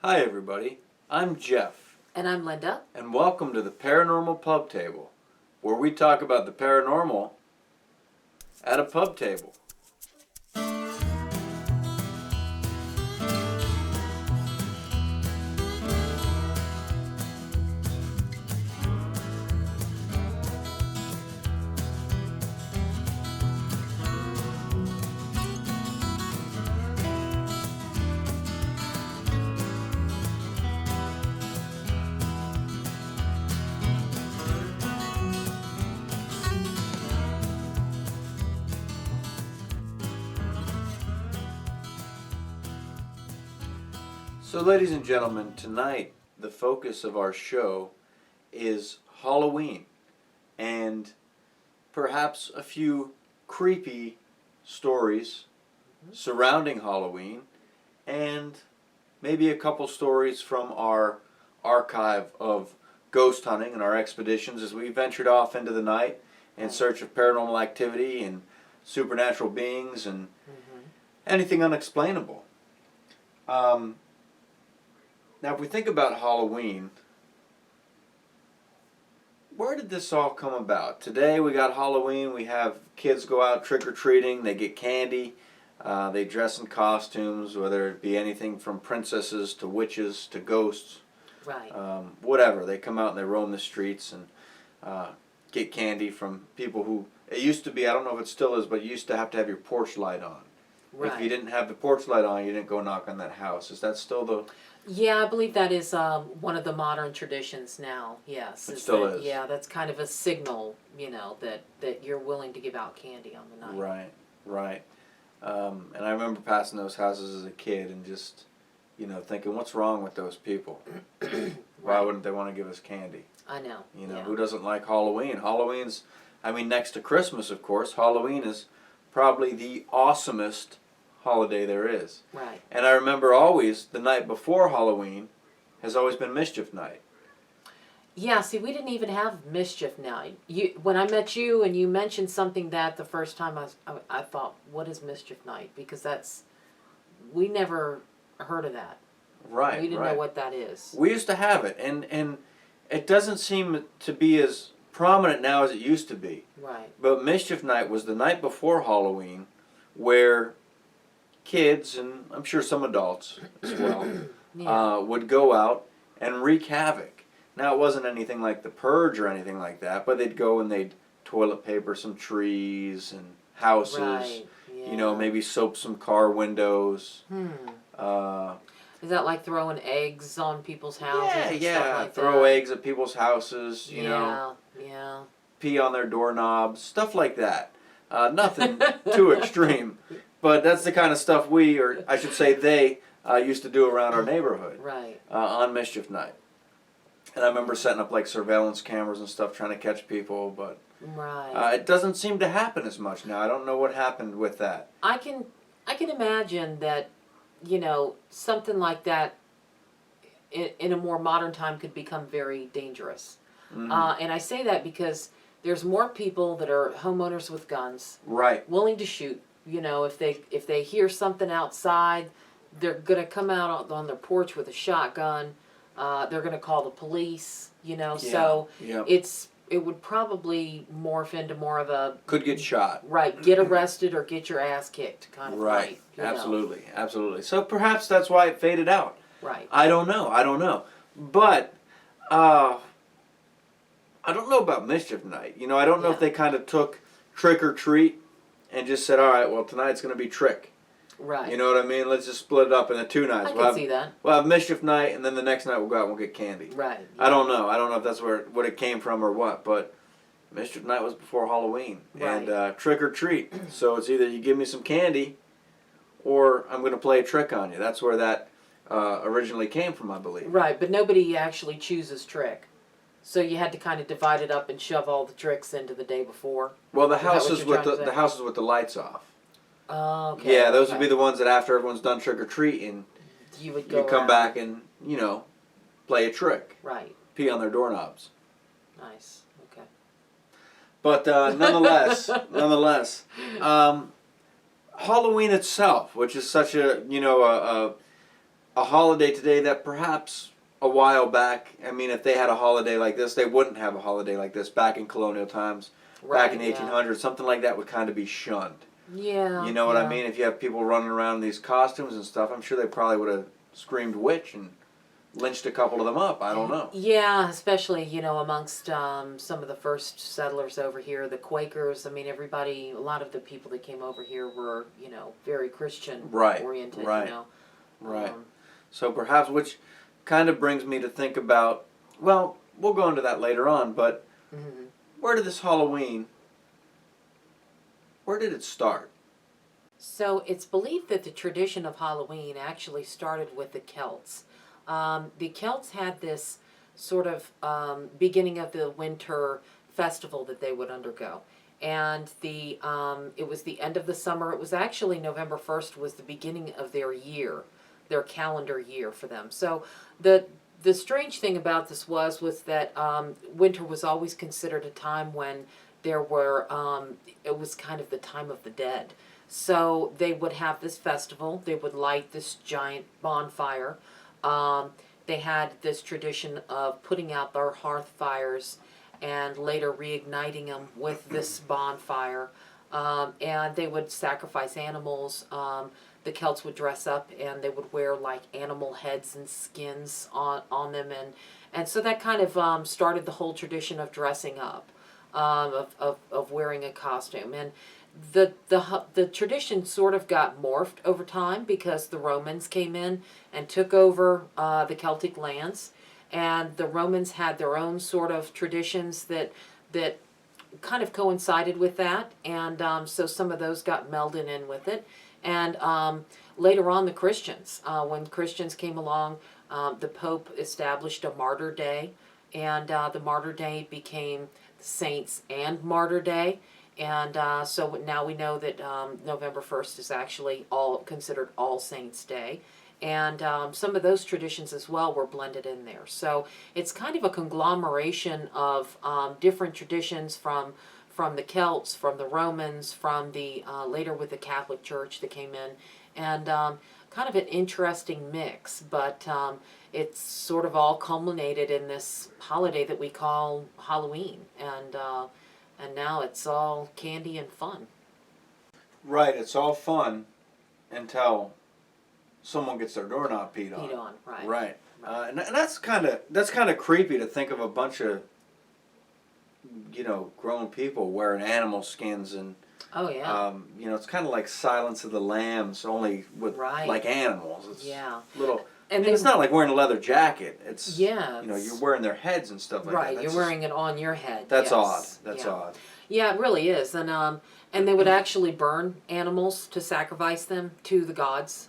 Hi everybody, I'm Jeff, And I'm Linda. and welcome to the Paranormal Pub Table, where we talk about the paranormal at a pub table. So ladies and gentlemen, tonight the focus of our show is Halloween, and perhaps a few creepy stories surrounding Halloween, and maybe a couple stories from our archive of ghost hunting and our expeditions as we ventured off into the night in search of paranormal activity and supernatural beings and anything unexplainable. Now, if we think about Halloween, where did this all come about? Today we got Halloween, we have kids go out trick-or-treating, they get candy, they dress in costumes, whether it be anything from princesses to witches to ghosts. Right. Whatever. They come out and they roam the streets and get candy from people who, it used to be, I don't know if it still is, but you used to have your porch light on. Right. If you didn't have the porch light on, you didn't go knock on that house. Is that still the... Yeah, I believe that is one of the modern traditions now. Yes. It still is. Yeah, that's kind of a signal, that you're willing to give out candy on the night. Right, right. And I remember passing those houses as a kid and just, thinking, what's wrong with those people? Why wouldn't they want to give us candy? I know. Yeah. Who doesn't like Halloween? Halloween's, next to Christmas, of course, Halloween is probably the awesomest holiday there is. Right. And I remember always, the night before Halloween has always been Mischief Night. Yeah, see, we didn't even have Mischief Night. When I met you and you mentioned something that the first time I thought, what is Mischief Night? Because we never heard of that. Right, We didn't know what that is. We used to have it, and it doesn't seem to be as prominent now as it used to be. Right. But Mischief Night was the night before Halloween, where kids, and I'm sure some adults as well, Yeah. would go out and wreak havoc. Now, it wasn't anything like the Purge or anything like that, but they'd go and they'd toilet paper some trees and houses, Right. Yeah. maybe soap some car windows. Is that like throwing eggs on people's houses? And stuff like throw that? eggs at people's houses, Yeah. pee on their doorknobs, stuff like that. Nothing too extreme, but that's the kind of stuff we, or I should say they, used to do around our neighborhood. Right. On Mischief Night. And I remember setting up like surveillance cameras and stuff trying to catch people, but Right. it doesn't seem to happen as much now. I don't know what happened with that. I can imagine that, something like that in a more modern time could become very dangerous. Mm-hmm. And I say that because there's more people that are homeowners with guns, Right. willing to shoot. If they hear something outside, they're gonna come out on their porch with a shotgun. They're gonna call the police. So Yeah. it would probably morph into more of a Could get shot. right, get arrested or get your ass kicked kind of Right. fight. Absolutely. Absolutely. So perhaps that's why it faded out. Right. I don't know. But I don't know about Mischief Night. I don't know if Yeah. they kind of took trick or treat and just said, all right, well, tonight's going to be trick. Right. You know what I mean? Let's just split it up into two nights. I can see that. We'll have Mischief Night, and then the next night we'll go out and we'll get candy. Right. I don't know. I don't know if that's what it came from or what, but Mischief Night was before Halloween. Right. And trick or treat. So it's either you give me some candy or I'm going to play a trick on you. That's where that originally came from, I believe. Right, but nobody actually chooses trick. So you had to kind of divide it up and shove all the tricks into the day before. Well, the Is that what houses you're with trying to the say? houses with the lights off. Oh, okay. Yeah, those okay. would be the ones that after everyone's done trick or treating, You would go you come around. back and play a trick, Right. pee on their doorknobs. Nice. Okay. But nonetheless, Halloween itself, which is such a a holiday today that perhaps a while back, I mean, if they had a holiday like this, they wouldn't have a holiday like this back in colonial times, back in the 1800s. Something like that would kind of be shunned. Yeah. You know what I mean? If you have people running around in these costumes and stuff, I'm sure they probably would have screamed witch and lynched a couple of them up. I don't know. Yeah, especially, amongst some of the first settlers over here, the Quakers. I mean, everybody, a lot of the people that came over here were, very Christian oriented, Right. So perhaps, which kind of brings me to think about, well, we'll go into that later on, but where did this Halloween, where did it start? So it's believed that the tradition of Halloween actually started with the Celts. The Celts had this sort of beginning of the winter festival that they would undergo. And it was the end of the summer. It was actually November 1st was the beginning of their year, their calendar year for them. So the strange thing about this was that winter was always considered a time when there were, it was kind of the time of the dead. So they would have this festival. They would light this giant bonfire. They had this tradition of putting out their hearth fires and later reigniting them with this bonfire. And they would sacrifice animals. The Celts would dress up and they would wear like animal heads and skins on them. And so that kind of started the whole tradition of dressing up, of wearing a costume. And the tradition sort of got morphed over time because the Romans came in and took over the Celtic lands, and the Romans had their own sort of traditions that kind of coincided with that, and so some of those got melded in with it. And later on, the Christians, when Christians came along, the Pope established a martyr day, and the martyr day became Saints and Martyr Day. And so now we know that November 1st is actually considered All Saints Day. And some of those traditions as well were blended in there. So it's kind of a conglomeration of different traditions from the Celts, from the Romans, from the later with the Catholic Church that came in. And kind of an interesting mix. But it's sort of all culminated in this holiday that we call Halloween. And now it's all candy and fun. Right, it's all fun until someone gets their doorknob peed on. Right. And that's kind of creepy to think of a bunch of grown people wearing animal skins and oh yeah. It's kind of like Silence of the Lambs, only with like animals. It's little. And it's not like wearing a leather jacket. It's you're wearing their heads and stuff like that. Right, you're wearing it on your head. That's odd. That's odd. Yeah, it really is. And they would actually burn animals to sacrifice them to the gods.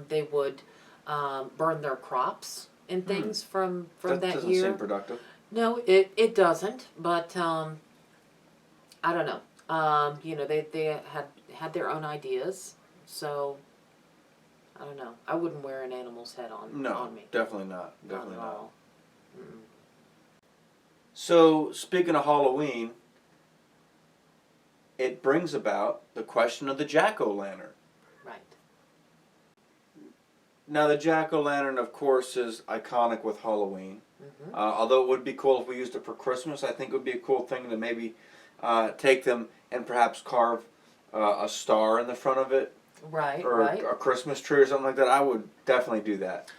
They would burn their crops and things from that year. That doesn't seem productive. No, it doesn't. But I don't know. They had their own ideas, so. I don't know. I wouldn't wear an animal's head on me. No, definitely not. Definitely not. Mm. So, speaking of Halloween, it brings about the question of the jack-o'-lantern. Right. Now, the jack-o'-lantern, of course, is iconic with Halloween. Mm-hmm. Although it would be cool if we used it for Christmas, I think it would be a cool thing to maybe take them and perhaps carve a star in the front of it. Right, or a Christmas tree or something like that. I would definitely do that.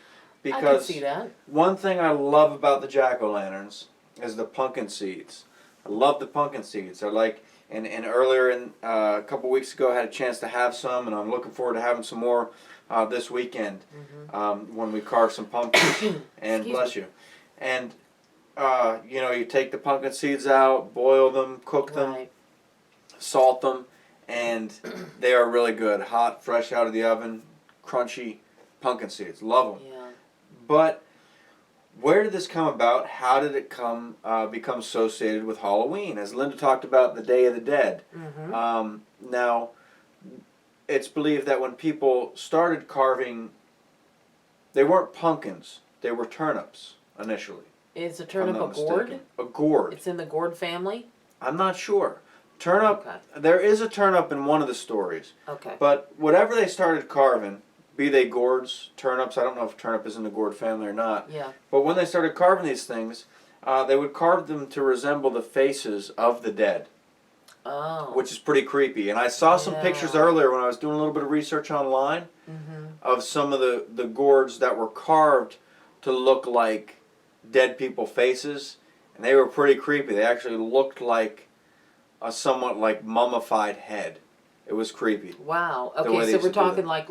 Because I can see that. One thing I love about the jack-o'-lanterns is the pumpkin seeds. I love the pumpkin seeds. They're like, and earlier a couple weeks ago I had a chance to have some, and I'm looking forward to having some more this weekend when we carve some pumpkins. And bless you. And you take the pumpkin seeds out, boil them, cook them, salt them. And they are really good. Hot, fresh out of the oven, crunchy pumpkin seeds. Love them. Yeah. But where did this come about? How did it become associated with Halloween? As Linda talked about, the Day of the Dead. Mm-hmm. Now, it's believed that when people started carving, they weren't pumpkins. They were turnips initially. Is a turnip a gourd? A gourd. It's in the gourd family? I'm not sure. Turnip, there is a turnip in one of the stories. Okay. But whatever they started carving, be they gourds, turnips. I don't know if turnip is in the gourd family or not. Yeah. But when they started carving these things, they would carve them to resemble the faces of the dead. Oh. Which is pretty creepy. And I saw some pictures earlier when I was doing a little bit of research online of some of the gourds that were carved to look like dead people faces. And they were pretty creepy. They actually looked like a somewhat like mummified head. It was creepy. Wow. Okay, so we're talking like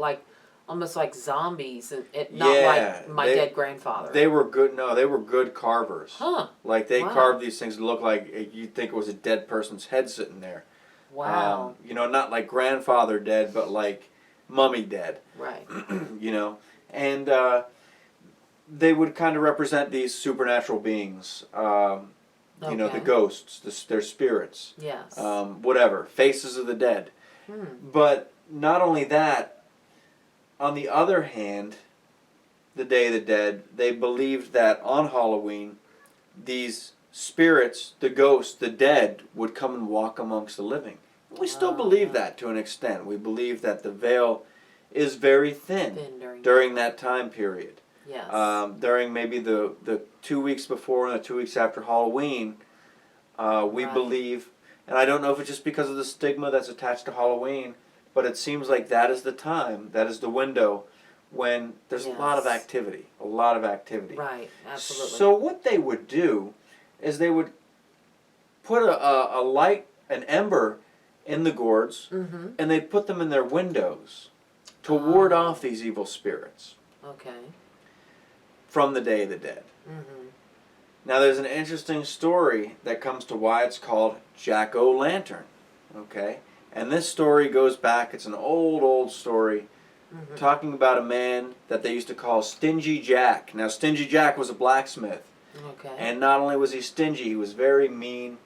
almost like zombies, and not like my dead grandfather. They were good. No, they were good carvers. Huh. Like they carved these things to look like you'd think it was a dead person's head sitting there. Wow. You know, not like grandfather dead, but like mummy dead. Right. You know, and they would kind of represent these supernatural beings. You know, the ghosts, their spirits. Yes. Whatever, faces of the dead. But not only that. On the other hand, the Day of the Dead, they believed that on Halloween, these spirits, the ghosts, the dead, would come and walk amongst the living. We still believe that to an extent. We believe that the veil is very thin during that time period. Yes. During maybe the 2 weeks before and the 2 weeks after Halloween, we believe, and I don't know if it's just because of the stigma that's attached to Halloween, but it seems like that is the time, that is the window when there's a lot of activity. A lot of activity. Right, absolutely. So what they would do is they would put a light, an ember in the gourds, and they'd put them in their windows to ward off these evil spirits. Okay. From the Day of the Dead. Now there's an interesting story that comes to why it's called Jack-o'-lantern. Okay? And this story goes back, it's an old story, talking about a man that they used to call Stingy Jack. Now, Stingy Jack was a blacksmith. Okay. And not only was he stingy, he was very mean.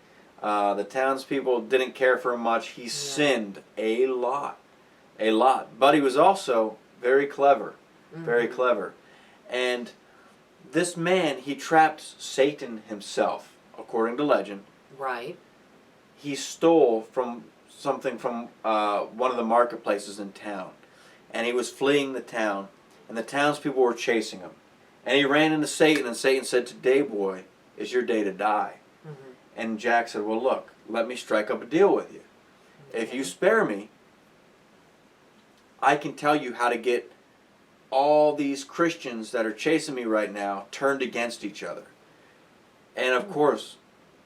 The townspeople didn't care for him much. He sinned a lot. A lot. But he was also very clever. Very clever. And this man, he trapped Satan himself, according to legend. Right. He stole something from one of the marketplaces in town, and he was fleeing the town, and the townspeople were chasing him, and he ran into Satan, and Satan said, "Today, boy, is your day to die." And Jack said, "Well, look, let me strike up a deal with you. If you spare me, I can tell you how to get all these Christians that are chasing me right now turned against each other." And of course,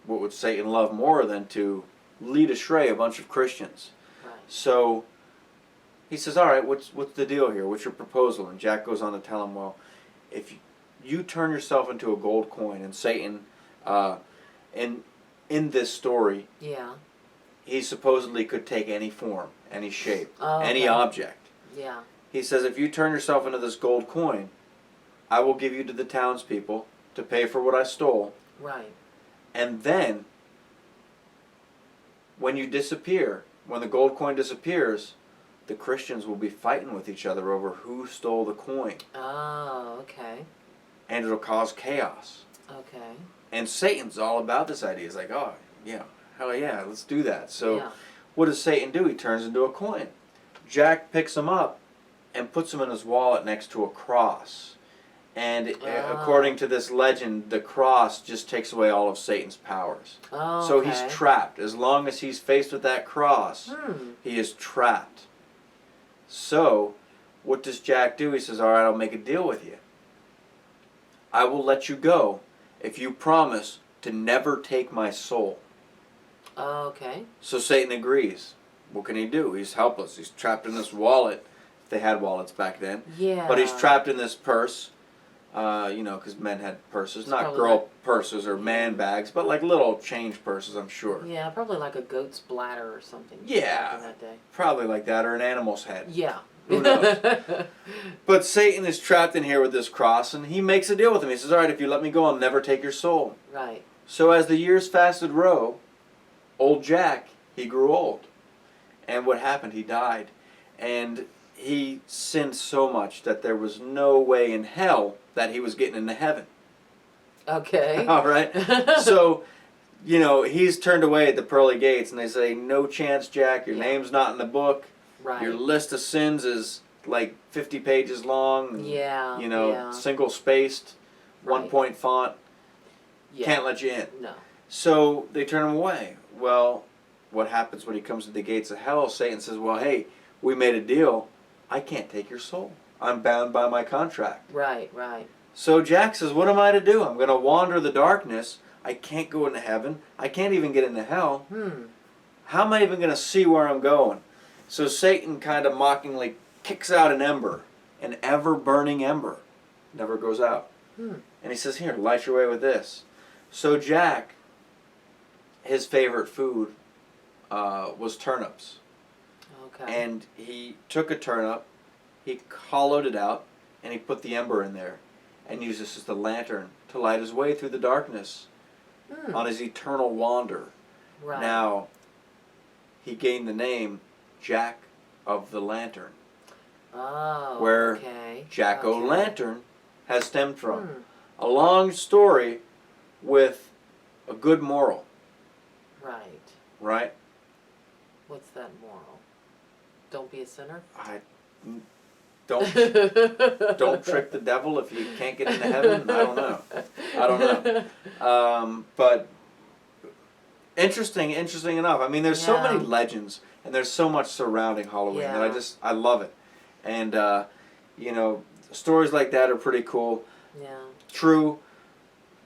what would Satan love more than to lead astray a bunch of Christians? Right. So he says, "All right, what's the deal here? What's your proposal?" And Jack goes on to tell him, "Well, if you turn yourself into a gold coin," and Satan, in this story, he supposedly could take any form, any shape, any object. Yeah. He says, "If you turn yourself into this gold coin, I will give you to the townspeople to pay for what I stole. Right. And then, when you disappear, when the gold coin disappears, the Christians will be fighting with each other over who stole the coin. Oh, okay. And it'll cause chaos." Okay. And Satan's all about this idea. He's like, "Oh, yeah, hell yeah, let's do that." So what does Satan do? He turns into a coin. Jack picks him up and puts him in his wallet next to a cross. And according to this legend, the cross just takes away all of Satan's powers. Oh, so he's trapped. As long as he's faced with that cross, he is trapped. So, what does Jack do? He says, "All right, I'll make a deal with you. I will let you go if you promise to never take my soul." Okay. So Satan agrees. What can he do? He's helpless. He's trapped in this wallet. If they had wallets back then. Yeah. But he's trapped in this purse. You know, because men had purses. It's not girl purses or man bags, but like little change purses, I'm sure. Yeah, probably like a goat's bladder or something. Yeah. Back in that day. Probably like that, or an animal's head. Yeah. Who knows? But Satan is trapped in here with this cross, and he makes a deal with him. He says, "All right, if you let me go, I'll never take your soul." Right. So as the years fasted row, old Jack, he grew old. And what happened? He died. And he sinned so much that there was no way in hell that he was getting into heaven. Okay. All right? So, you know, he's turned away at the pearly gates, and they say, "No chance, Jack. Your name's not in the book. Right. Your list of sins is like 50 pages long. And, Yeah. you know, Yeah. single spaced, Right. 1-point font. Yeah. Can't let you in. No. So they turn him away. Well, what happens when he comes to the gates of hell? Satan says, well, hey, we made a deal. I can't take your soul. I'm bound by my contract. Right. Right. So Jack says, what am I to do? I'm going to wander the darkness. I can't go into heaven. I can't even get into hell. How am I even going to see where I'm going? So Satan kind of mockingly kicks out an ember, an ever-burning ember. Never goes out. And he says, here, light your way with this. So Jack, his favorite food was turnips. Okay. And he took a turnip, he hollowed it out, and he put the ember in there and used this as the lantern to light his way through the darkness on his eternal wander. Right. Now, he gained the name Jack of the Lantern, Oh. where Okay. Jack-o'-lantern has stemmed from. A long story with a good moral, Right. right? What's that moral? Don't be a sinner. Don't trick the devil if you can't get into heaven. I don't know. But interesting enough. I mean, there's so many legends and there's so much surrounding Halloween that I love it. And you know, stories like that are pretty cool. Yeah. True,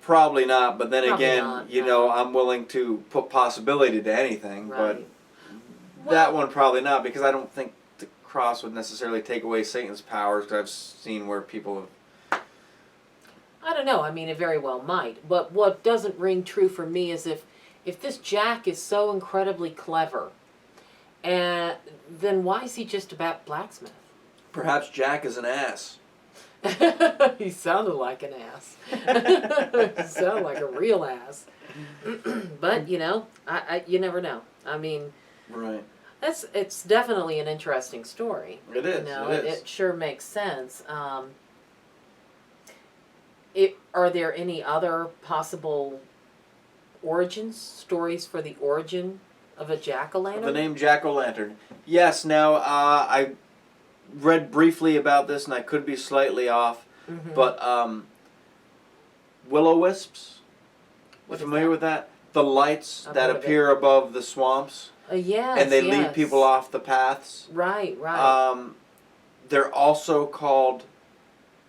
probably not. But then Probably again, not, you no. know, I'm willing to put possibility to anything. Right. But that one probably not, because I don't think the cross would necessarily take away Satan's powers. Because I've seen where people have. I don't know. I mean, it very well might. But what doesn't ring true for me is if this Jack is so incredibly clever, and then why is he just about blacksmith? Perhaps Jack is an ass. He sounded like an ass. He sounded like a real ass. But you know, you never know. I mean, right? It's definitely an interesting story. It is. You know, it is. it sure makes sense. Are there any other possible origins stories for the origin of a jack-o'-lantern? The name Jack-o'-lantern. Yes. Now, I read briefly about this, and I could be slightly off, but will-o'-wisps. What is Familiar that? with that? The lights I've that heard of appear above the swamps, Yes, and they yes. lead people off the paths. Right, right. They're also called,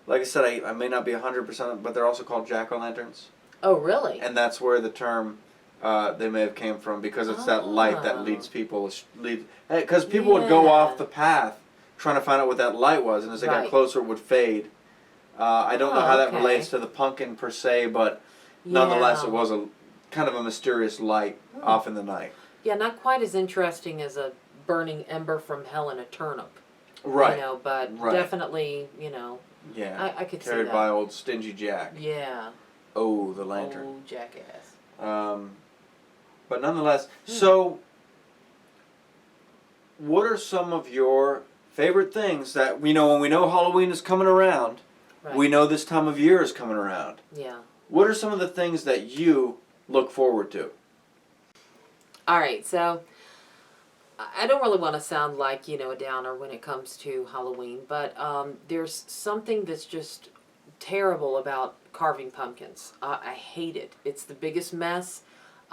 like I said, I may not be 100%, but they're also called jack-o'-lanterns. Oh, really? And that's where the term they may have came from, because it's that light that leads people. Because people would go off the path trying to find out what that light was, and as they got closer, it would fade. I don't know how that relates to the pumpkin per se, but nonetheless, it was a kind of a mysterious light off in the night. Yeah, not quite as interesting as a burning ember from hell in a turnip. Right. You know, but definitely, you know. Yeah. I could see carried that. by old Stingy Jack. Yeah. Oh, the lantern. Oh, jackass. But nonetheless, so what are some of your favorite things that we know when we know Halloween is coming around? Right. We know this time of year is coming around. Yeah. What are some of the things that you look forward to? All right, so I don't really want to sound like, you know, a downer when it comes to Halloween, but there's something that's just terrible about carving pumpkins. I hate it. It's the biggest mess.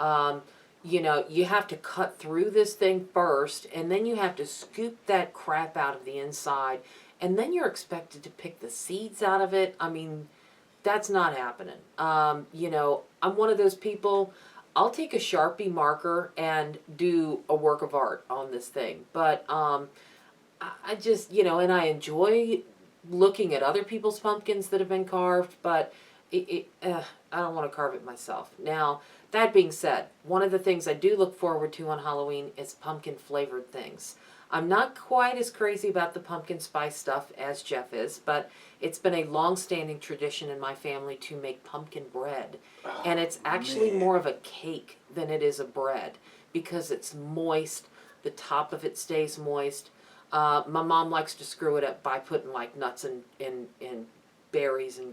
You know, you have to cut through this thing first, and then you have to scoop that crap out of the inside, and then you're expected to pick the seeds out of it. I mean, that's not happening. You know, I'm one of those people, I'll take a Sharpie marker and do a work of art on this thing. But I just, you know, and I enjoy looking at other people's pumpkins that have been carved, but I don't want to carve it myself. Now, that being said, one of the things I do look forward to on Halloween is pumpkin flavored things. I'm not quite as crazy about the pumpkin spice stuff as Jeff is, but it's been a long-standing tradition in my family to make pumpkin bread. And it's actually more of a cake than it is a bread, because it's moist, the top of it stays moist. My mom likes to screw it up by putting like nuts and berries and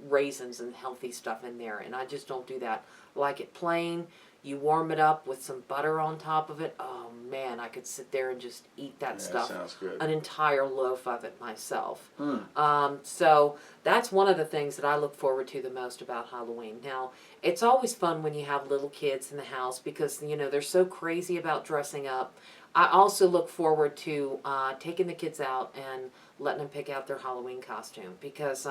raisins and healthy stuff in there, and I just don't do that. I like it plain. You warm it up with some butter on top of it. Oh man, I could sit there and just eat that stuff. Sounds good. An entire loaf of it myself. Mm. So that's one of the things that I look forward to the most about Halloween. Now, it's always fun when you have little kids in the house because, you know, they're so crazy about dressing up. I also look forward to taking the kids out and letting them pick out their Halloween costume because,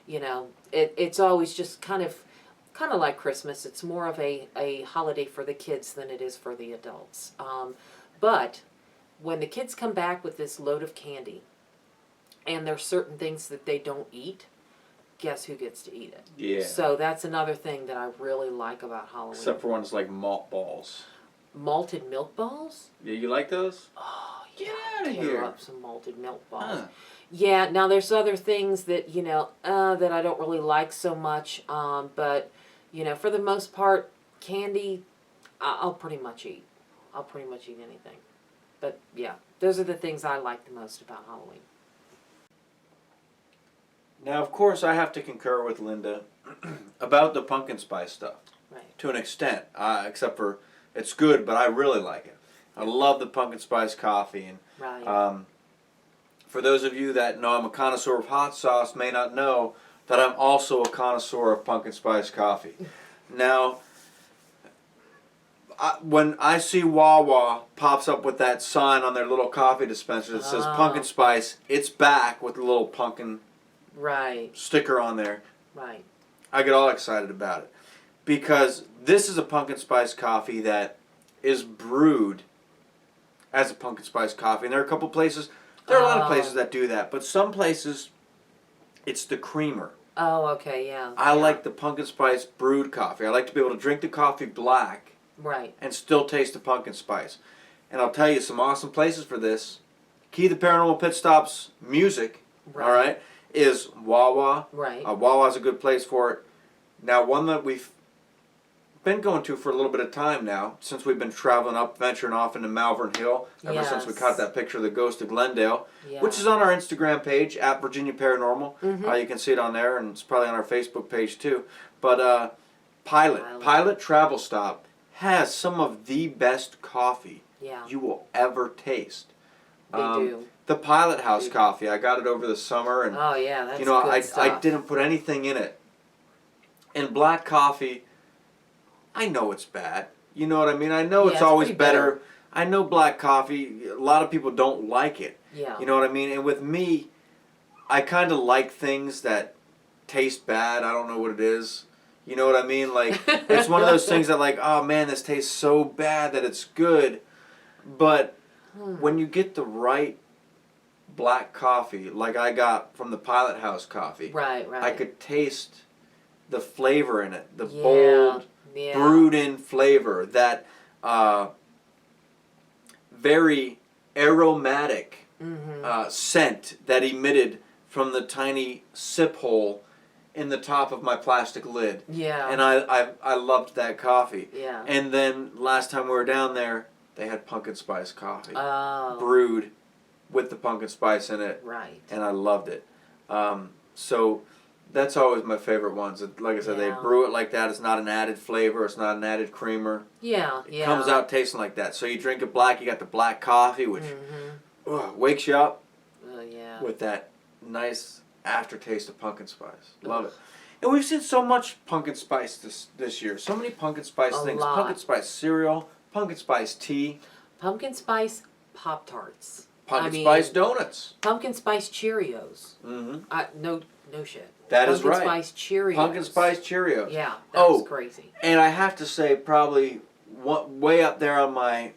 you know, it's always just kind of like Christmas. It's more of a holiday for the kids than it is for the adults. But when the kids come back with this load of candy and there's certain things that they don't eat, guess who gets to eat it? Yeah. So that's another thing that I really like about Halloween. Except for ones like malt balls. Malted milk balls? Yeah, you like those? Oh, Get yeah, out of tear here. up some malted milk balls. Huh. Yeah, now there's other things that, you know, that I don't really like so much, but, you know, for the most part, candy, I'll pretty much eat. I'll pretty much eat anything. But, yeah, those are the things I like the most about Halloween. Now, of course, I have to concur with Linda about the pumpkin spice stuff. Right. To an extent, except for it's good, but I really like it. I love the pumpkin spice coffee, and Right. For those of you that know I'm a connoisseur of hot sauce, may not know that I'm also a connoisseur of pumpkin spice coffee. Now, when I see Wawa pops up with that sign on their little coffee dispenser that says pumpkin spice, it's back with the little pumpkin Right. sticker on there. Right. I get all excited about it because this is a pumpkin spice coffee that is brewed as a pumpkin spice coffee, and there are a couple places. There are a lot of places that do that, but some places it's the creamer. Oh, okay, yeah. I yeah. like the pumpkin spice brewed coffee. I like to be able to drink the coffee black Right. and still taste the pumpkin spice. And I'll tell you some awesome places for this. Key the Paranormal Pit Stop's music, Right. all right, is Wawa. Right. Wawa's a good place for it. Now, one that we've been going to for a little bit of time now, since we've been traveling up, venturing off into Malvern Hill, ever since we caught that picture of the ghost of Glendale, which is on our Instagram page, at Virginia Paranormal. Mm-hmm. You can see it on there, and it's probably on our Facebook page too. But Pilot Travel Stop has some of the best coffee you will ever taste. They do. The Pilot House coffee, I got it over the summer, and Oh, yeah, that's you know, good I stuff. didn't put anything in it. And black coffee, I know it's bad. You know what I mean? I know it's always pretty better. bitter. I know black coffee, a lot of people don't like it. Yeah. You know what I mean? And with me, I kind of like things that taste bad. I don't know what it is. You know what I mean? Like, it's one of those things that like, oh man, this tastes so bad that it's good. But when you get the right black coffee, like I got from the Pilot House coffee, Right, right. I could taste the flavor in it, the bold, yeah. brewed in flavor, that very aromatic scent that emitted from the tiny sip hole in the top of my plastic lid. Yeah. And I loved that coffee. Yeah. And then last time we were down there, they had pumpkin spice coffee Oh. brewed with the pumpkin spice in it. Right. And I loved it. So that's always my favorite ones. Like I said, they brew it like that. It's not an added flavor. It's not an added creamer. Yeah, It comes out tasting like that. So you drink it black. You got the black coffee, which wakes you up with that nice aftertaste of pumpkin spice. Love it. And we've seen so much pumpkin spice this year. So many pumpkin spice things. Lot. Pumpkin spice cereal, pumpkin spice tea, Pumpkin spice Pop-Tarts. pumpkin spice donuts. Pumpkin spice Cheerios. Mm-hmm. No shit. That is right. Pumpkin spice Cheerios. Pumpkin spice Cheerios. Yeah, that was crazy. And I have to say, probably way up there on my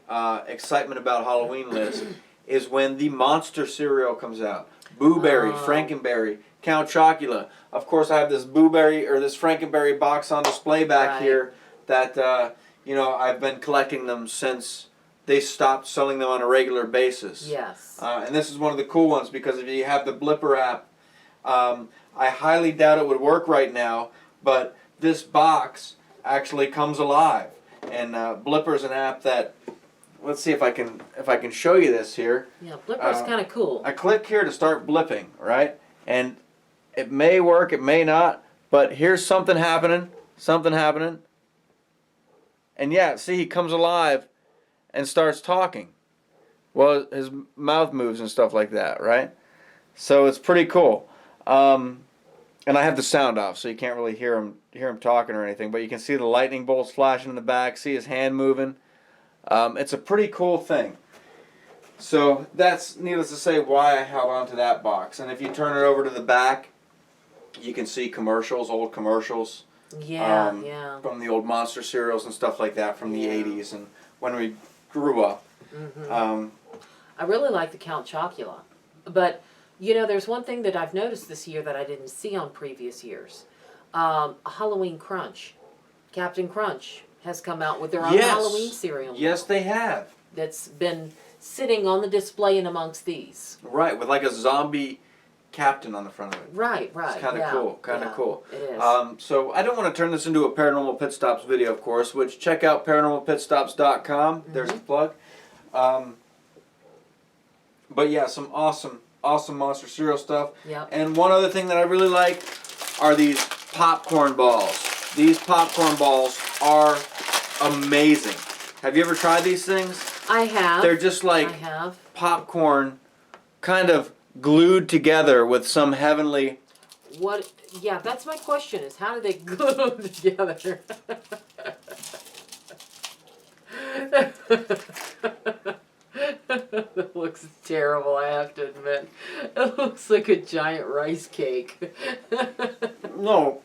excitement about Halloween list is when the Monster cereal comes out. Boo Berry, Frankenberry, Count Chocula. Of course, I have this Boo Berry or this Frankenberry box on display back here that you know, I've been collecting them since they stopped selling them on a regular basis. Yes. And this is one of the cool ones because if you have the Blipper app, I highly doubt it would work right now, but this box actually comes alive. And Blipper is an app that, let's see if I can show you this here. Yeah, Blipper's kind of cool. I click here to start blipping, right? And it may work, it may not, but here's something happening. Something happening. And yeah, see, he comes alive and starts talking. Well, his mouth moves and stuff like that, right? So it's pretty cool. And I have the sound off, so you can't really hear him talking or anything. But you can see the lightning bolts flashing in the back. See his hand moving. It's a pretty cool thing. So that's, needless to say, why I held on to that box. And if you turn it over to the back, you can see commercials, old commercials. Yeah, yeah. From the old monster cereals and stuff like that from the 80s and when we grew up. Mm-hmm. I really like the Count Chocula. But, you know, there's one thing that I've noticed this year that I didn't see on previous years. Halloween Crunch. Captain Crunch has come out with their own Halloween cereal. Yes, they have. That's been sitting on the display and amongst these. Right, with like a zombie captain on the front of it. Right. It's kind of cool, cool. It is. So I don't want to turn this into a Paranormal Pit Stops video, of course, which check out paranormalpitstops.com. Mm-hmm. There's the plug. But yeah, some awesome monster cereal stuff. Yep. And one other thing that I really like are these popcorn balls. These popcorn balls are amazing. Have you ever tried these things? I have. They're just like popcorn kind of glued together with some heavenly... What? Yeah, that's my question is how do they glue them together? That looks terrible, I have to admit. It looks like a giant rice cake. No,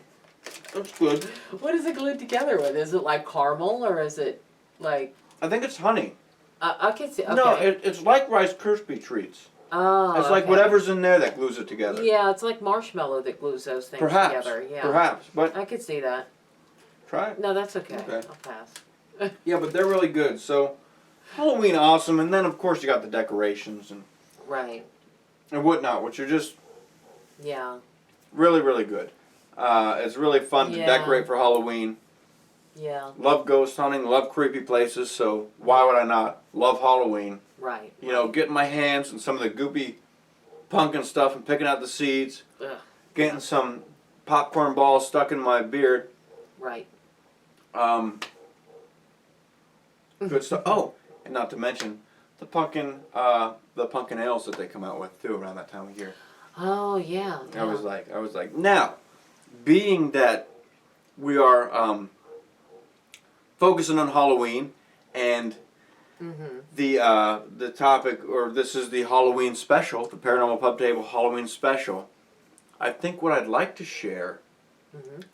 that's good. What is it glued together with? Is it like caramel or is it like... I think it's honey. I can see, okay. No, it's like Rice Krispie treats. Oh, it's like whatever's in there that glues it together. Yeah, it's like marshmallow that glues those things together. Yeah. Perhaps, but... I could see that. Try it. No, that's okay. Okay. I'll pass. Yeah, but they're really good. So, Halloween awesome, and then of course you got the decorations and whatnot, which are just really, really good. It's really fun to decorate for Halloween. Yeah. Love ghost hunting, love creepy places, so why would I not? Love Halloween. Right. You know, getting my hands on some of the goopy pumpkin stuff and picking out the seeds. Ugh. Getting some popcorn balls stuck in my beard. Right. Good stuff. Oh, and not to mention the pumpkin ales that they come out with too around that time of year. Oh yeah. I was like, now, being that we are focusing on Halloween and the topic, or this is the Halloween special, the Paranormal Pub Table Halloween special. I think what I'd like to share,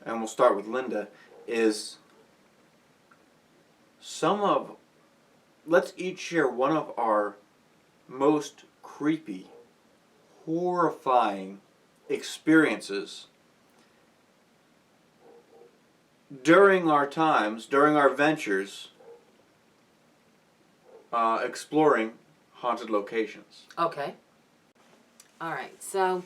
and we'll start with Linda, is let's each share one of our most creepy, horrifying experiences during our ventures exploring haunted locations. Okay. All right. So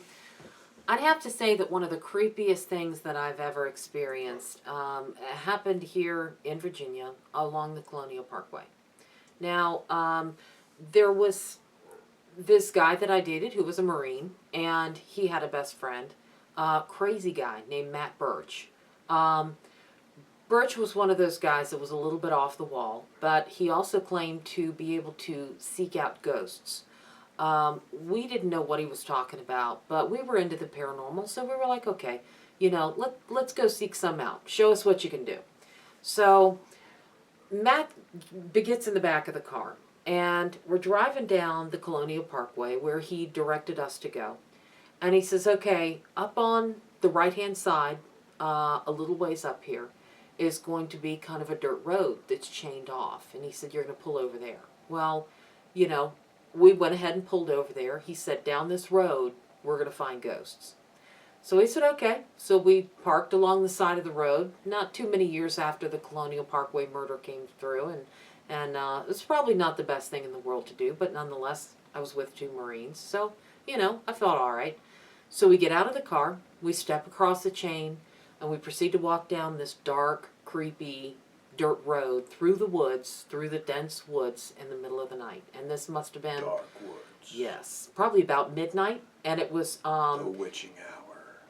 I'd have to say that one of the creepiest things that I've ever experienced happened here in Virginia along the Colonial Parkway. Now, there was this guy that I dated who was a Marine, and he had a best friend, crazy guy named Matt Birch. Birch was one of those guys that was a little bit off the wall, but he also claimed to be able to seek out ghosts. We didn't know what he was talking about, but we were into the paranormal, so we were like, okay, you know, let's go seek some out. Show us what you can do. So Matt gets in the back of the car, and we're driving down the Colonial Parkway where he directed us to go. And he says, okay, up on the right-hand side, a little ways up here, is going to be kind of a dirt road that's chained off. And he said, you're going to pull over there. Well, you know, we went ahead and pulled over there. He said, down this road, we're going to find ghosts. So we said, okay. So we parked along the side of the road, not too many years after the Colonial Parkway murder came through. And it was probably not the best thing in the world to do, but nonetheless, I was with 2 Marines. So, you know, I felt all right. So we get out of the car, we step across the chain, and we proceed to walk down this dark, creepy dirt road through the woods, through the dense woods in the middle of the night. And this must have been... Dark woods. Yes. Probably about midnight. And it was... the witching hour.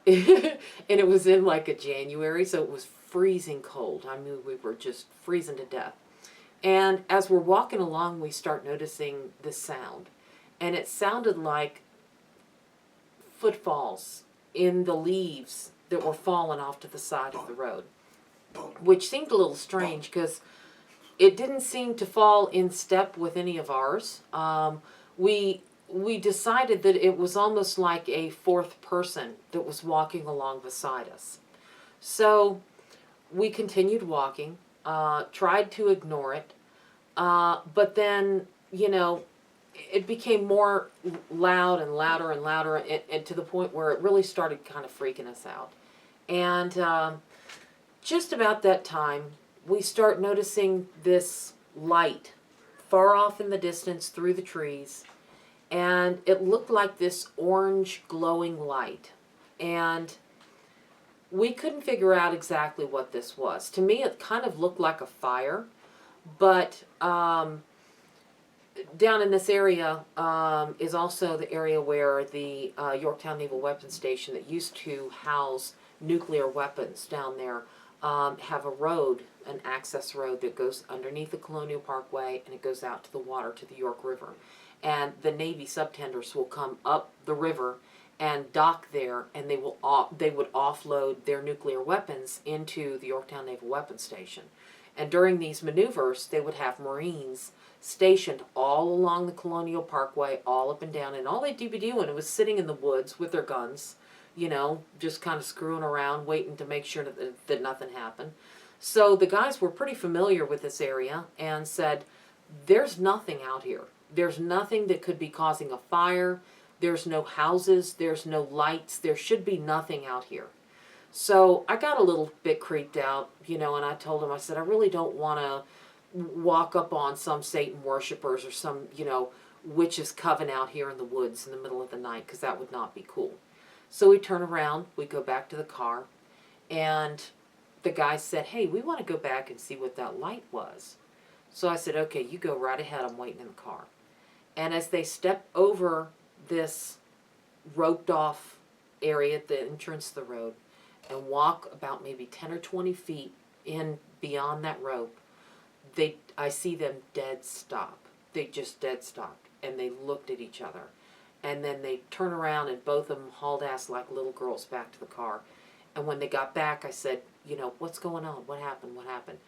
And it was in like a January, so it was freezing cold. I mean, we were just freezing to death. And as we're walking along, we start noticing this sound. And it sounded like footfalls in the leaves that were falling off to the side of the road, which seemed a little strange because it didn't seem to fall in step with any of ours. We decided that it was almost like a fourth person that was walking along beside us. So we continued walking, tried to ignore it, but then, you know, it became more loud and louder and louder, and to the point where it really started kind of freaking us out. And just about that time, we start noticing this light far off in the distance through the trees, and it looked like this orange glowing light. And we couldn't figure out exactly what this was. To me, it kind of looked like a fire, but down in this area is also the area where the Yorktown Naval Weapons Station that used to house nuclear weapons down there have a road, an access road that goes underneath the Colonial Parkway, and it goes out to the water, to the York River. And the Navy subtenders will come up the river and dock there, and they would offload their nuclear weapons into the Yorktown Naval Weapons Station. And during these maneuvers, they would have Marines stationed all along the Colonial Parkway, all up and down, and all they'd be doing was sitting in the woods with their guns, you know, just kind of screwing around, waiting to make sure that nothing happened. So the guys were pretty familiar with this area and said, there's nothing out here. There's nothing that could be causing a fire. There's no houses. There's no lights. There should be nothing out here. So I got a little bit creeped out, you know, and I told him, I said, I really don't want to walk up on some Satan worshipers or some, you know, witches coven out here in the woods in the middle of the night, because that would not be cool. So we turn around, we go back to the car, and the guy said, hey, we want to go back and see what that light was. So I said, okay, you go right ahead, I'm waiting in the car. And as they step over this roped off area at the entrance of the road and walk about maybe 10 or 20 feet in beyond that rope, I see them dead stop. They just dead stopped, and they looked at each other. And then they turn around, and both of them hauled ass like little girls back to the car. And when they got back, I said, you know, what's going on? What happened? What happened?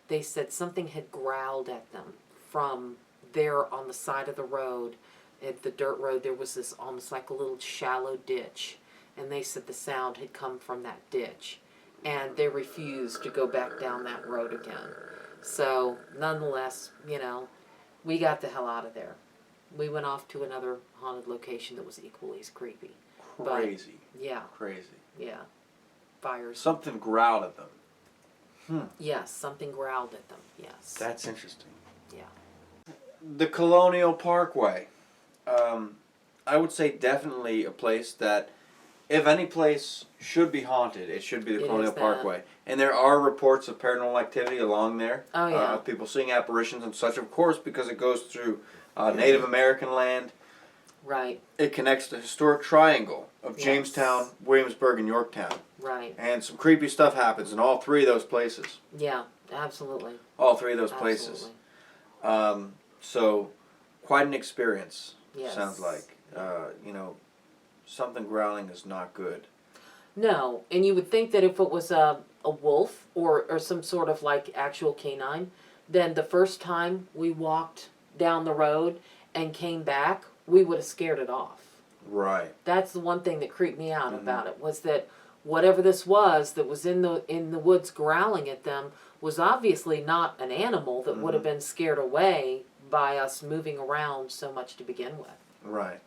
They said something had growled at them from there on the side of the road. At the dirt road, there was this almost like a little shallow ditch. And they said the sound had come from that ditch. And they refused to go back down that road again. So, nonetheless, you know, we got the hell out of there. We went off to another haunted location that was equally as creepy. Crazy. But, yeah. Crazy. Yeah. Fires. Something growled at them. Yes, something growled at them. Yes. That's interesting. Yeah. The Colonial Parkway. I would say definitely a place that, if any place should be haunted, it should be the Colonial Parkway. And there are reports of paranormal activity along there. Oh, yeah. People seeing apparitions and such, of course, because it goes through Native American land. Right. It connects the historic triangle of Yes. Jamestown, Williamsburg, and Yorktown. Right. And some creepy stuff happens in all three of those places. Yeah, absolutely. All three of those places. So, quite an experience, Yes. sounds like. You know, something growling is not good. No, and you would think that if it was a wolf or some sort of like actual canine, then the first time we walked down the road and came back, we would have scared it off. Right. That's the one thing that creeped me out about it, was that whatever this was that was in the woods growling at them was obviously not an animal that would have been scared away by us moving around so much to begin with. Right.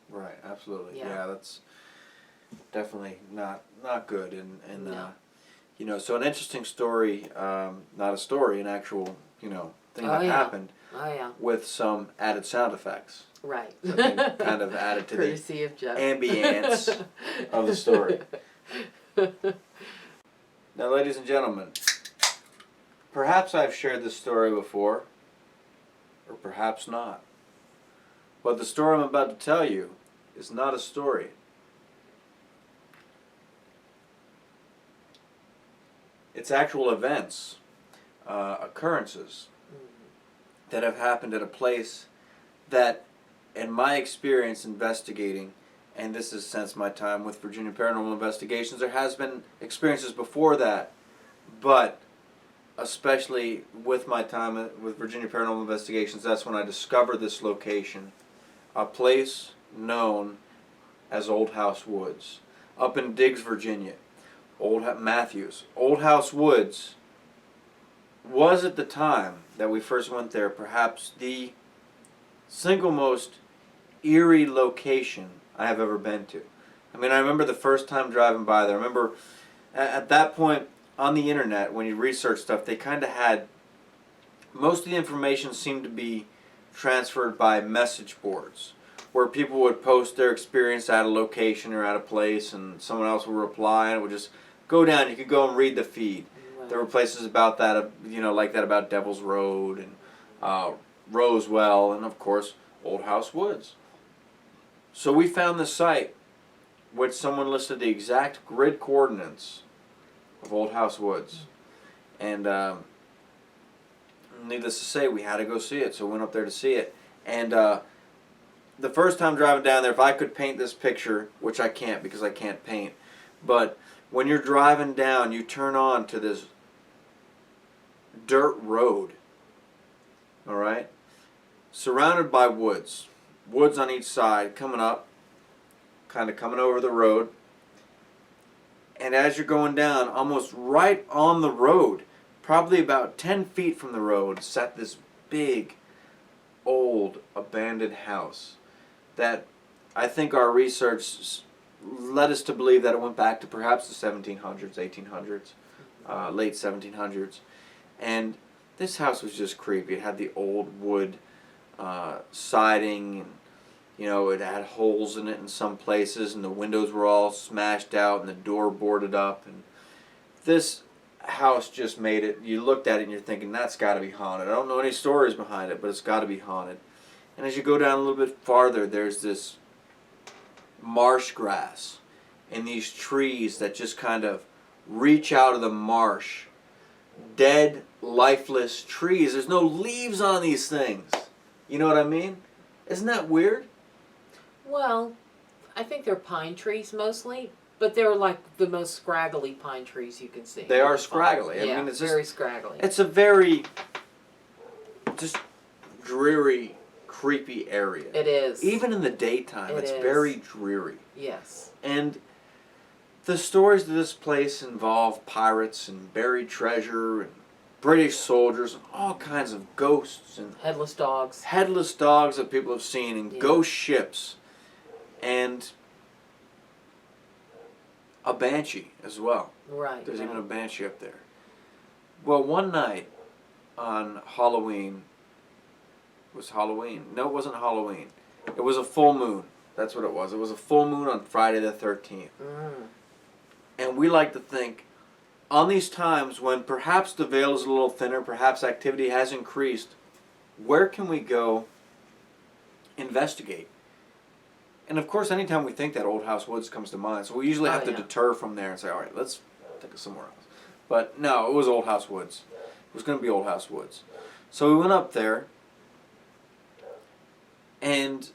Right. Absolutely. Yeah. Yeah, that's definitely not good. And No. you know, so an interesting story, not a story, an actual, you know, thing that happened Oh, yeah. with some added sound effects. Right. I think kind of added to Courtesy of the Jeff. ambience of the story. Now, ladies and gentlemen, perhaps I've shared this story before, or perhaps not. But the story I'm about to tell you is not a story. It's actual events, occurrences that have happened at a place that, in my experience investigating, and this is since my time with Virginia Paranormal Investigations, there has been experiences before that, but especially with my time with Virginia Paranormal Investigations, that's when I discovered this location, a place known as Old House Woods, up in Diggs, Virginia. Matthews. Old House Woods was, at the time that we first went there, perhaps the single most eerie location I have ever been to. I mean, I remember the first time driving by there. I remember at that point on the internet, when you research stuff, they kind of had, most of the information seemed to be transferred by message boards, where people would post their experience at a location or at a place, and someone else would reply, and it would just go down. You could go and read the feed. Right. There were places about that, like that about Devil's Road and Rosewell, and of course, Old House Woods. So we found the site, which someone listed the exact grid coordinates of Old House Woods. And needless to say, we had to go see it, so we went up there to see it. And the first time driving down there, if I could paint this picture, which I can't because I can't paint, but when you're driving down, you turn on to this dirt road, all right, surrounded by woods on each side, coming up, kind of coming over the road. And as you're going down, almost right on the road, probably about 10 feet from the road, sat this big, old, abandoned house that I think our research led us to believe that it went back to perhaps the 1700s, 1800s, late 1700s. And this house was just creepy. It had the old wood siding, and it had holes in it in some places, and the windows were all smashed out and the door boarded up. And this house just made it, you looked at it and you're thinking, that's got to be haunted. I don't know any stories behind it, but it's got to be haunted. And as you go down a little bit farther, there's this marsh grass and these trees that just kind of reach out of the marsh. Dead, lifeless trees. There's no leaves on these things. You know what I mean? Isn't that weird? Well, I think they're pine trees mostly, but they're like the most scraggly pine trees you can see. They are scraggly. Yeah, I mean, it's very just, scraggly. it's a very just dreary, creepy area. It is. Even in the daytime, it's very dreary. Yes. And the stories of this place involve pirates and buried treasure and British soldiers and all kinds of ghosts and headless dogs. Headless dogs that people have seen, and ghost ships, and a banshee as well. Right. There's even a banshee up there. Well, one night on Halloween, was Halloween? No, it wasn't Halloween. It was a full moon. That's what it was. It was a full moon on Friday the 13th. And we like to think, on these times when perhaps the veil is a little thinner, perhaps activity has increased, where can we go investigate? And of course, anytime we think that, Old House Woods comes to mind. So we usually have to deter from there and say, all right, let's take it somewhere else. But no, it was Old House Woods. It was going to be Old House Woods. So we went up there, and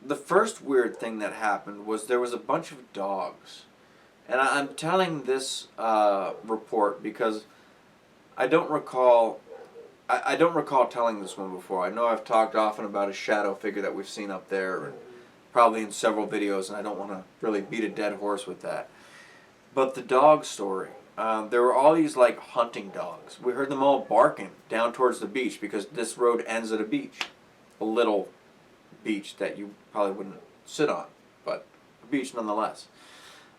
the first weird thing that happened was there was a bunch of dogs. And I'm telling this report because I don't recall telling this one before. I know I've talked often about a shadow figure that we've seen up there, and probably in several videos, and I don't want to really beat a dead horse with that. But the dog story, there were all these like hunting dogs. We heard them all barking down towards the beach because this road ends at a beach. A little beach that you probably wouldn't sit on, but a beach nonetheless.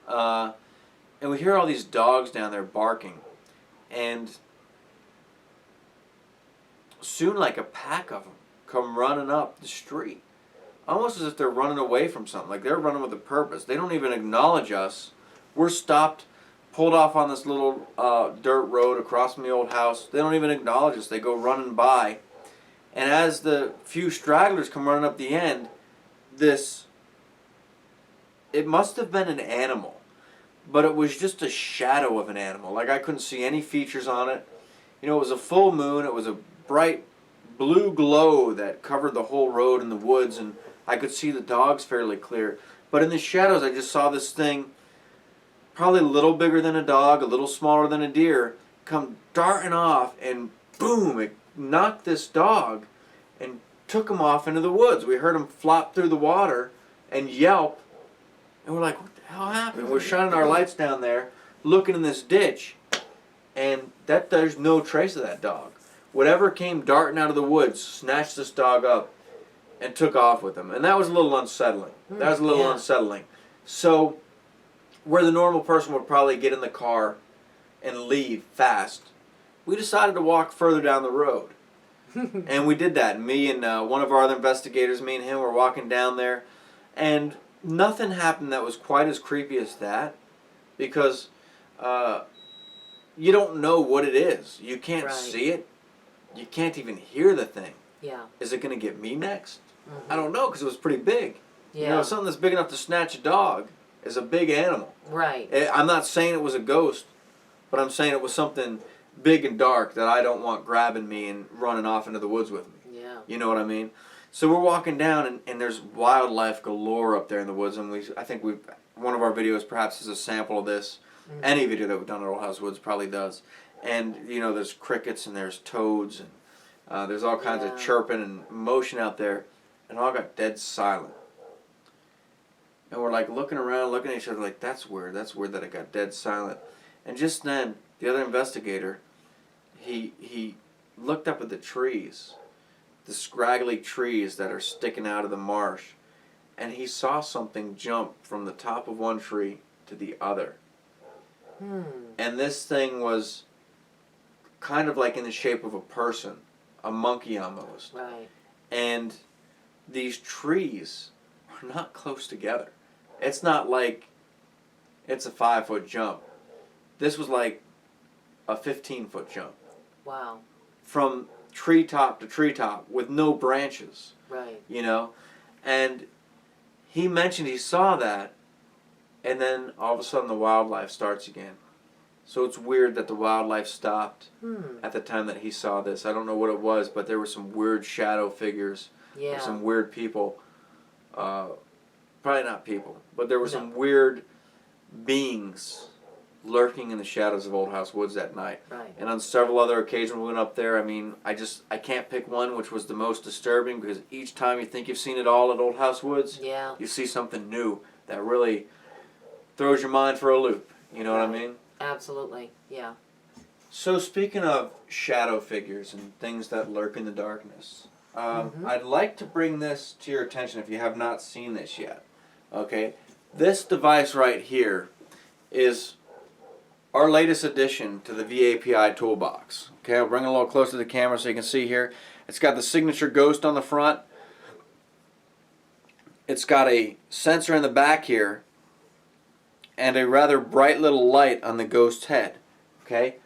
And we hear all these dogs down there barking, and soon like a pack of them come running up the street, almost as if they're running away from something, like they're running with a purpose. They don't even acknowledge us. We're stopped, pulled off on this little dirt road across from the old house. They don't even acknowledge us. They go running by, and as the few stragglers come running up the end, it must have been an animal, but it was just a shadow of an animal. Like, I couldn't see any features on it. You know, it was a full moon. It was a bright blue glow that covered the whole road in the woods, and I could see the dogs fairly clear. But in the shadows, I just saw this thing, probably a little bigger than a dog, a little smaller than a deer, come darting off, and boom, it knocked this dog and took him off into the woods. We heard him flop through the water and yelp, and we're like, what the hell happened? We're shining our lights down there, looking in this ditch, and there's no trace of that dog. Whatever came darting out of the woods snatched this dog up and took off with him. And that was a little unsettling. That was a little unsettling. So, where the normal person would probably get in the car and leave fast, we decided to walk further down the road. And we did that. Me and one of our other investigators, me and him, were walking down there. And nothing happened that was quite as creepy as that. Because you don't know what it is. You can't see it. You can't even hear the thing. Yeah. Is it going to get me next? I don't know, because it was pretty big. Yeah. You know, something that's big enough to snatch a dog is a big animal. Right. I'm not saying it was a ghost, but I'm saying it was something big and dark that I don't want grabbing me and running off into the woods with me. Yeah. You know what I mean? So we're walking down, and there's wildlife galore up there in the woods, and I think one of our videos perhaps is a sample of this. Any video that we've done at Old House Woods probably does. And, you know, there's crickets and there's toads and there's all kinds of chirping and motion out there. And all got dead silent. And we're like looking around, looking at each other like, that's weird that it got dead silent. And just then, the other investigator, he looked up at the trees, the scraggly trees that are sticking out of the marsh. And he saw something jump from the top of one tree to the other. And this thing was kind of like in the shape of a person, a monkey almost. Right. And these trees are not close together. It's not like it's a 5-foot jump. This was like a 15-foot jump. Wow. From treetop to treetop with no branches. Right. You know? And he mentioned he saw that, and then all of a sudden the wildlife starts again. So it's weird that the wildlife stopped at the time that he saw this. I don't know what it was, but there were some weird shadow figures. Yeah. Some weird people. Probably not people, but there were some weird beings lurking in the shadows of Old House Woods that night. Right. And on several other occasions we went up there. I mean, I can't pick one which was the most disturbing, because each time you think you've seen it all at Old House Woods, you see something new that really throws your mind for a loop. You know what I mean? Absolutely, yeah. So speaking of shadow figures and things that lurk in the darkness, I'd like to bring this to your attention if you have not seen this yet. Okay, this device right here is our latest addition to the VAPI toolbox. Okay, I'll bring it a little closer to the camera so you can see here. It's got the signature ghost on the front. It's got a sensor in the back here and a rather bright little light on the ghost's head. Okay,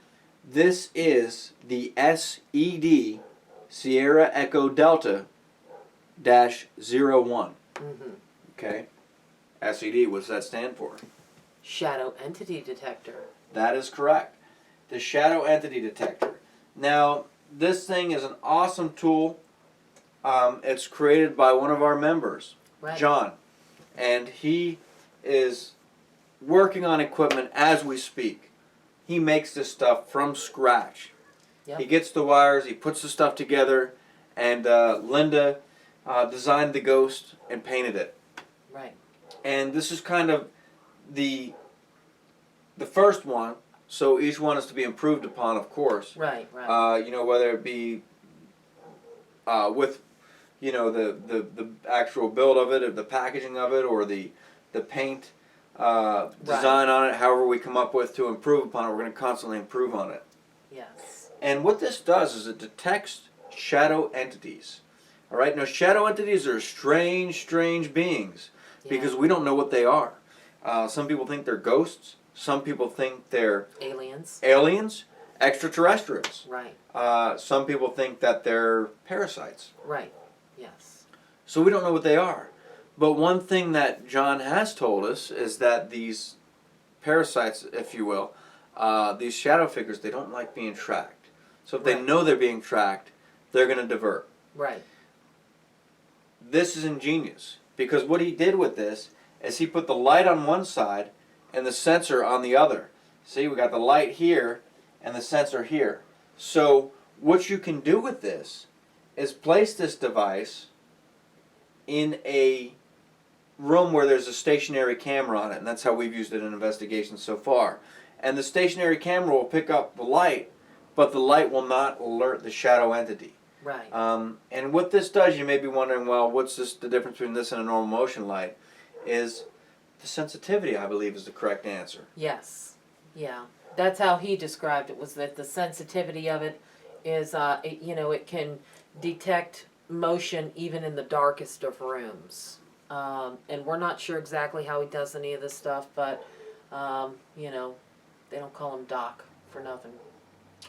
this is the SED Sierra Echo Delta -01. Okay, SED, what does that stand for? Shadow entity detector. That is correct. The shadow entity detector. Now, this thing is an awesome tool. It's created by one of our members, John, and he is working on equipment as we speak. He makes this stuff from scratch. He gets the wires, he puts the stuff together, and Linda designed the ghost and painted it. Right. And this is kind of the first one, so each one is to be improved upon, of course. Right, right. You know, whether it be with, you know, the actual build of it, or the packaging of it, or the paint design on it, however we come up with to improve upon it, we're going to constantly improve on it. Yes. And what this does is it detects shadow entities. All right, now shadow entities are strange, strange beings because we don't know what they are. Some people think they're ghosts. Some people think they're aliens, extraterrestrials. Right. Some people think that they're parasites. Right. Yes. So we don't know what they are. But one thing that John has told us is that these parasites, if you will, these shadow figures, they don't like being tracked. So if they Right. know they're being tracked, they're going to divert. Right. This is ingenious, because what he did with this is he put the light on one side and the sensor on the other. See, we got the light here and the sensor here. So what you can do with this is place this device in a room where there's a stationary camera on it, and that's how we've used it in investigations so far. And the stationary camera will pick up the light, but the light will not alert the shadow entity. Right. And what this does, you may be wondering, well, what's the difference between this and a normal motion light? Is the sensitivity, I believe, is the correct answer. Yes. Yeah. That's how he described it, was that the sensitivity of it is, it can detect motion even in the darkest of rooms. And we're not sure exactly how he does any of this stuff, but, they don't call him Doc for nothing.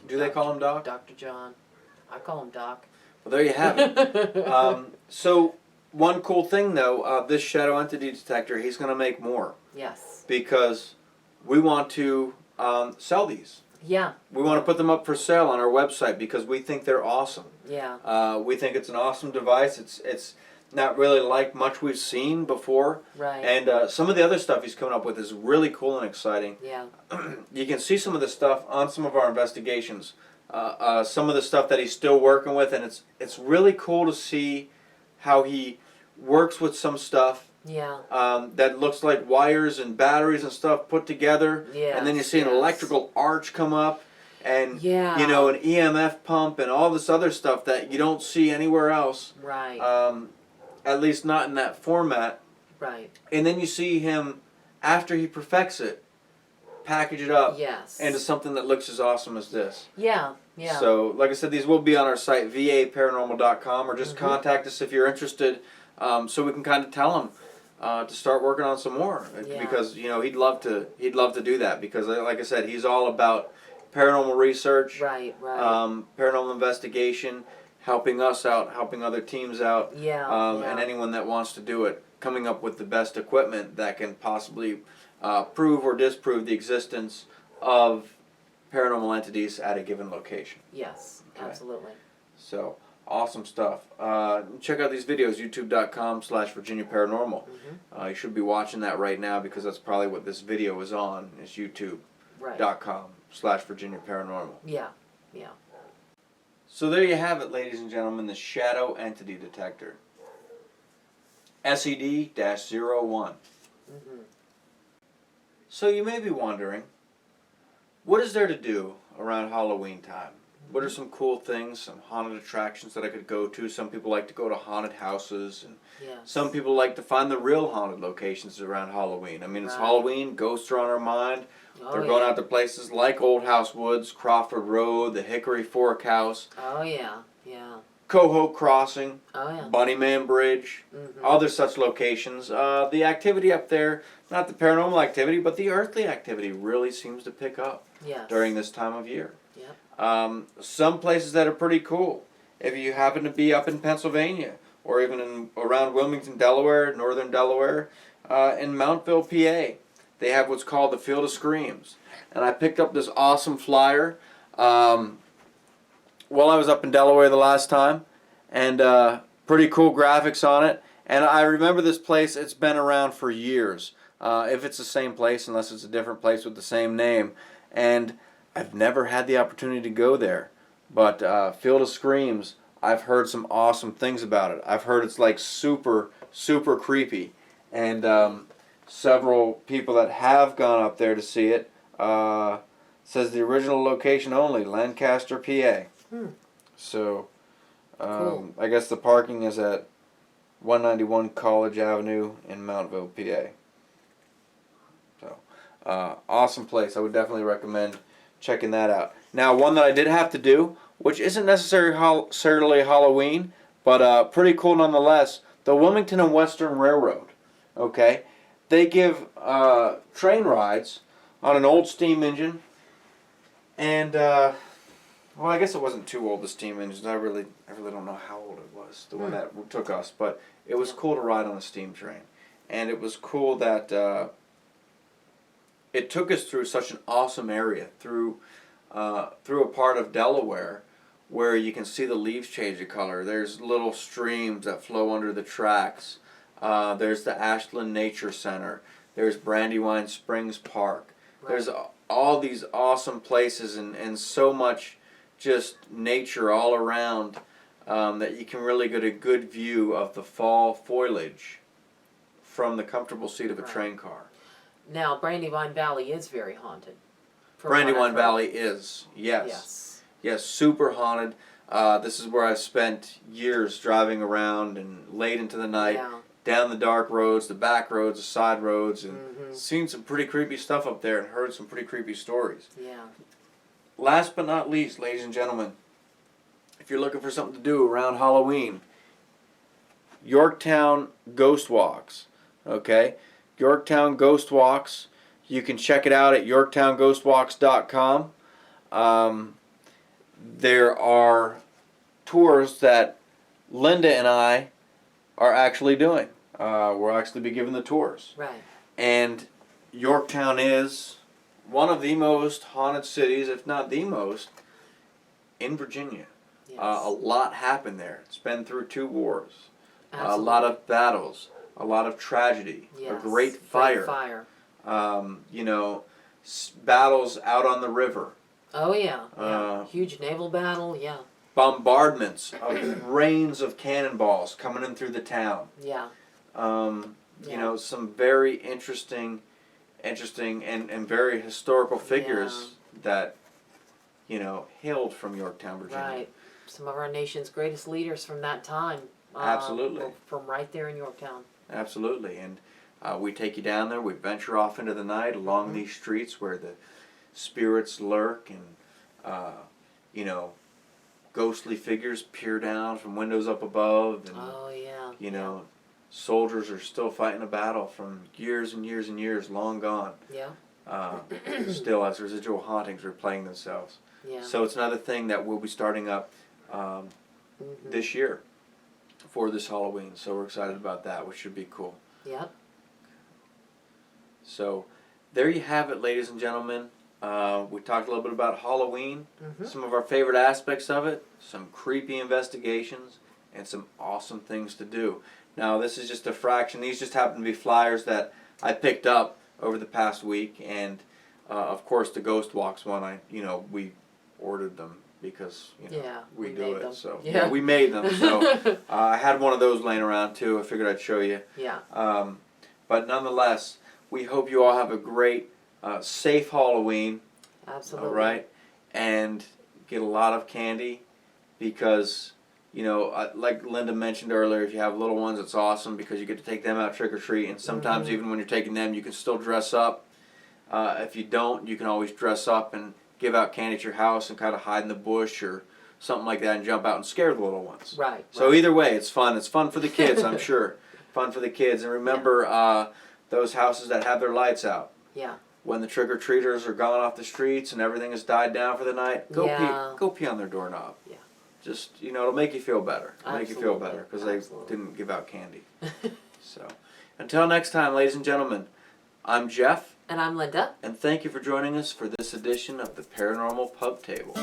Do they call him Doc? Dr. John. I call him Doc. Well, there you have it. So one cool thing, though, this shadow entity detector, he's going to make more. Yes. Because we want to sell these. Yeah. We want to put them up for sale on our website because we think they're awesome. Yeah. We think it's an awesome device. It's not really like much we've seen before. Right. And some of the other stuff he's coming up with is really cool and exciting. Yeah. You can see some of the stuff on some of our investigations. Some of the stuff that he's still working with, and it's really cool to see how he works with some stuff. Yeah. That looks like wires and batteries and stuff put together. Yes, And then you see an electrical arch come up, and Yeah. an EMF pump and all this other stuff that you don't see anywhere else. Right. At least not in that format. Right. And then you see him, after he perfects it, package it up Yes. into something that looks as awesome as this. Yeah. Yeah. So, like I said, these will be on our site, vaparanormal.com, or just contact us if you're interested, so we can kind of tell him to start working on some more. Yeah. Because he'd love to do that, because like I said, he's all about paranormal research, Right. Right. paranormal investigation, helping us out, helping other teams out, Yeah. and anyone that wants to do it, coming up with the best equipment that can possibly prove or disprove the existence of paranormal entities at a given location. Yes. Okay. Absolutely. So, awesome stuff. Check out these videos, youtube.com/Virginia Paranormal. You should be watching that right now, because that's probably what this video is on, is Right. youtube.com/Virginia Paranormal. Yeah. Yeah. So there you have it, ladies and gentlemen, the shadow entity detector. SED-01. So you may be wondering, what is there to do around Halloween time? What are some cool things, some haunted attractions that I could go to? Some people like to go to haunted houses, and Yes. some people like to find the real haunted locations around Halloween. I mean, it's Right. Halloween, ghosts are on our mind. Oh, They're yeah. going out to places like Old House Woods, Crawford Road, the Hickory Fork House, Oh yeah. Yeah. Cohoe Crossing, Oh yeah. Bunnyman Bridge, other such locations. The activity up there, not the paranormal activity, but the earthly activity really seems to pick up Yes. during this time of year. Yep. Some places that are pretty cool, if you happen to be up in Pennsylvania, or even around Wilmington, Delaware, northern Delaware, in Mountville, PA, they have what's called the Field of Screams. And I picked up this awesome flyer while I was up in Delaware the last time, and pretty cool graphics on it. And I remember this place, it's been around for years, if it's the same place, unless it's a different place with the same name. And I've never had the opportunity to go there, but Field of Screams, I've heard some awesome things about it. I've heard it's like super, super creepy, and several people that have gone up there to see it says the original location only, Lancaster, PA. So Cool. I guess the parking is at 191 College Avenue in Mountville, PA. So awesome place. I would definitely recommend checking that out. Now, one that I did have to do, which isn't necessarily Halloween, but pretty cool nonetheless, the Wilmington and Western Railroad. Okay, they give train rides on an old steam engine, and well, I guess it wasn't too old, the steam engines. I really don't know how old it was, the one that took us, but it was cool to ride on a steam train, and it was cool that it took us through such an awesome area, through a part of Delaware where you can see the leaves change of color. There's little streams that flow under the tracks. There's the Ashland Nature Center. There's Brandywine Springs Park. Right. There's all these awesome places and so much just nature all around that you can really get a good view of the fall foliage from the comfortable seat of a train car. Now, Brandywine Valley is very haunted. Brandywine Valley is, yes. Yes, super haunted. This is where I've spent years driving around and late into the night, down the dark roads, the back roads, the side roads, and seen some pretty creepy stuff up there and heard some pretty creepy stories. Yeah. Last but not least, ladies and gentlemen, if you're looking for something to do around Halloween, Yorktown Ghost Walks, okay? Yorktown Ghost Walks. You can check it out at yorktownghostwalks.com. There are tours that Linda and I are actually doing. We'll actually be giving the tours. Right. And Yorktown is one of the most haunted cities, if not the most, in Virginia. Yes. A lot happened there. It's been through 2 wars. Absolutely. A lot of battles. A lot of tragedy. Yes. A great fire. Battles out on the river. Oh yeah. Huge naval battle, yeah. Bombardments of rains of cannonballs coming in through the town. Yeah. Some very interesting and very historical figures that, hailed from Yorktown, Virginia. Right. Some of our nation's greatest leaders from that time. Absolutely. Were from right there in Yorktown. Absolutely. And we take you down there. We venture off into the night along these streets where the spirits lurk and, ghostly figures peer down from windows up above. And, soldiers are still fighting a battle from years and years and years long gone. Yeah. Still as residual hauntings replaying themselves. Yeah. So it's another thing that we'll be starting up this year for this Halloween. So we're excited about that, which should be cool. Yep. So there you have it, ladies and gentlemen. We talked a little bit about Halloween, some of our favorite aspects of it, some creepy investigations, and some awesome things to do. Now, this is just a fraction. These just happen to be flyers that I picked up over the past week, and of course, the Ghost Walks one, we ordered them because we do it. Them. So we made them. So I had one of those laying around too. I figured I'd show you. Yeah. But nonetheless, we hope you all have a great, safe Halloween. Absolutely. All right, and get a lot of candy because. Like Linda mentioned earlier, if you have little ones, it's awesome because you get to take them out trick-or-treat, and sometimes even when you're taking them, you can still dress up. If you don't, you can always dress up and give out candy at your house and kind of hide in the bush or something like that and jump out and scare the little ones. Right. So either way, it's fun. It's fun for the kids, I'm sure. Fun for the kids. And remember those houses that have their lights out. Yeah. When the trick-or-treaters are gone off the streets and everything has died down for the night, go pee on their doorknob. Yeah. Just, it'll make you feel better. Make you feel better because they didn't give out candy. So, until next time, ladies and gentlemen, I'm Jeff. And I'm Linda. And thank you for joining us for this edition of the Paranormal Pub Table.